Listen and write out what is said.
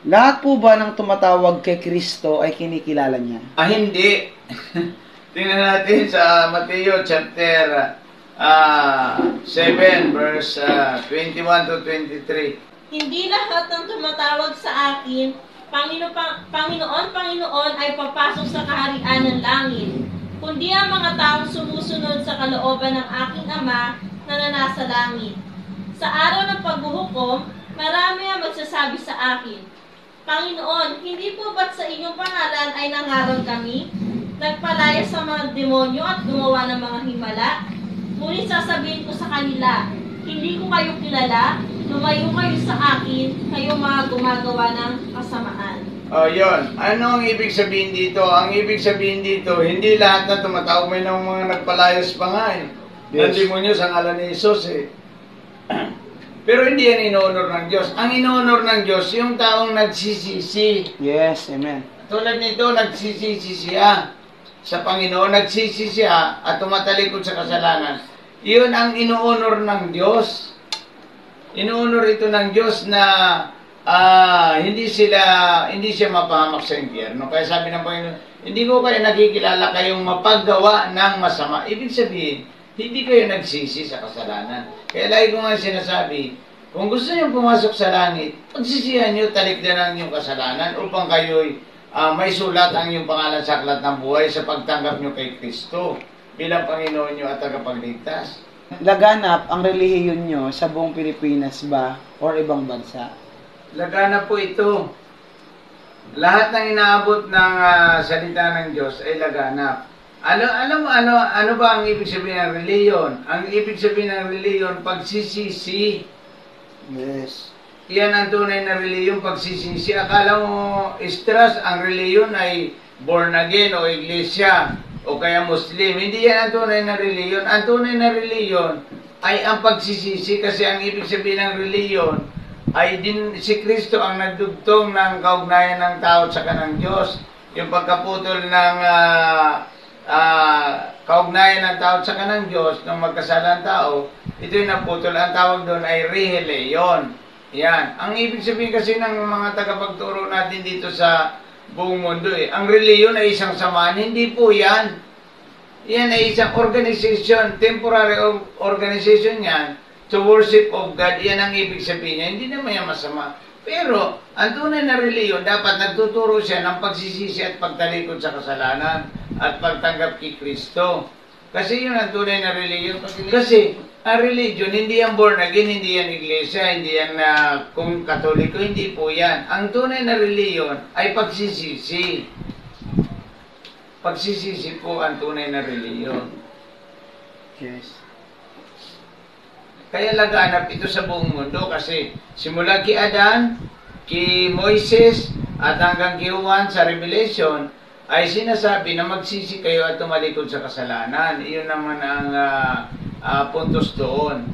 Lahat po ba ng tumatawag kay Kristo ay kinikilala niya? Hindi. Tingnan natin sa Mateo chapter 7 verse 21 to 23. Hindi lahat ng tumatawag sa akin, Panginoon, Panginoon, ay papasok sa kaharian ng langit, kundi ang mga taong sumusunod sa kalooban ng aking Ama na nasa langit. Sa araw ng paghuhukom, marami ang magsasabi sa akin, Panginoon, hindi po ba't sa inyong pangalan ay nangaral kami? Nagpalaya sa mga demonyo at gumawa ng mga himala? Ngunit sasabihin ko sa kanila, hindi ko kayo kilala, lumayo kayo sa akin, kayo mga gumagawa ng kasamaan. Yun. Ano ang ibig sabihin dito? Ang ibig sabihin dito, hindi lahat na tumatawag, may ng mga nagpalayas pa nga eh. Ng demonyo sa ngalan ni Jesus eh. Pero hindi yan ino-honor ng Diyos. Ang ino-honor ng Diyos, yung taong nagsisisi. Yes, amen. Tulad nito, nagsisisi siya sa Panginoon, nagsisi siya at tumatalikod sa kasalanan. Iyon ang ino-honor ng Diyos. Ino-honor ito ng Diyos na hindi siya mapahamak sa impyerno. Kaya sabi ng Panginoon, hindi ko kayo nakikilala kayong mapaggawa ng masama. Ibig sabihin, hindi kayo nagsisi sa kasalanan. Kaya lagi ko nga sinasabi, kung gusto nyo pumasok sa langit, pagsisihan nyo, talikdan ang inyong kasalanan upang kayo'y may sulat ang inyong pangalan sa aklat ng buhay sa pagtanggap nyo kay Kristo bilang Panginoon nyo at tagapagligtas. Laganap ang relihiyon nyo sa buong Pilipinas ba or ibang bansa? Laganap po ito. Lahat ng inaabot ng salita ng Diyos ay laganap. Ano ba ang ibig sabihin ng reliyon? Ang ibig sabihin ng reliyon, pagsisisi. Yes. Yan ang tunay na reliyon, pagsisisi. Akala mo, stress, ang reliyon ay born again o iglesia o kaya Muslim. Hindi yan ang tunay na reliyon. Ang tunay na reliyon ay ang pagsisisi kasi ang ibig sabihin ng reliyon ay si Kristo ang nagdugtong ng kaugnayan ng tao sa kanang Diyos. Yung pagkaputol ng kaugnayan ng tao sa kanang Diyos ng magkasalang tao, ito'y naputol. Ang tawag doon ay reheleyon. Yan. Ang ibig sabihin kasi ng mga tagapagturo natin dito sa buong mundo ang reliyon ay isang samahan. Hindi po yan. Yan ay isang organization, temporary organization yan, to worship of God. Yan ang ibig sabihin niya. Hindi naman yan masama. Pero, ang tunay na reliyon, dapat nagtuturo siya ng pagsisisi at pagtalikod sa kasalanan at pagtanggap kay Kristo. Kasi yun ang tunay na reliyon. Kasi, ang religion, hindi yan born again, hindi yan iglesia, hindi yan kung katoliko, hindi po yan. Ang tunay na reliyon ay pagsisisi. Pagsisisi po ang tunay na reliyon. Yes. Kaya laganap ito sa buong mundo kasi simula kay Adan, kay Moises, at hanggang kay Juan sa Revelation, ay sinasabi na magsisi kayo at tumalikod sa kasalanan. Iyon naman ang puntos doon.